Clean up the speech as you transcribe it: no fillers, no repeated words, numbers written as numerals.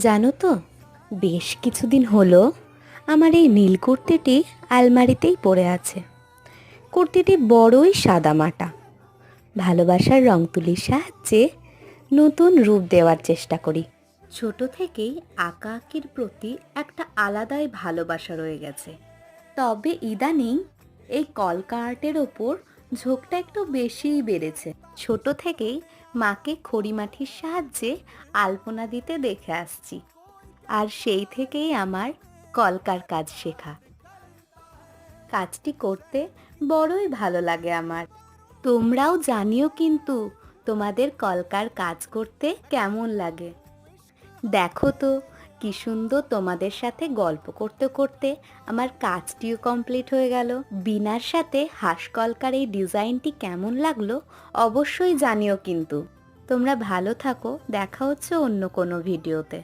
জানো তো, বেশ কিছুদিন হলো আমার এই নীল কুর্তিটি আলমারিতেই পড়ে আছে। কুর্তিটি বড়ই সাদামাটা। ভালোবাসার রং তুলির সাহায্যে নতুন রূপ দেওয়ার চেষ্টা করি। ছোট থেকেই আঁকা আঁকির প্রতি একটা আলাদাই ভালোবাসা রয়ে গেছে। তবে ইদানিং এই কলকা আর্টের ওপর ঝোঁকটা একটু বেশিই বেড়েছে। ছোট থেকেই মাকে খড়িমাটির সাহায্যে আলপনা দিতে দেখে আসছি, আর সেই থেকেই আমার কলকার কাজ শেখা। কাজটি করতে বড়ই ভালো লাগে আমার। তোমরাও জানিও কিন্তু তোমাদের কলকার কাজ করতে কেমন লাগে। দেখো তো কি সুন্দর, তোমাদের সাথে গল্প করতে করতে আমার কাজটিও কমপ্লিট হয়ে গেল। বিনার সাথে হাঁসকলকার এই ডিজাইনটি কেমন লাগলো অবশ্যই জানিও কিন্তু। তোমরা ভালো থাকো, দেখা হচ্ছে অন্য কোনো ভিডিওতে।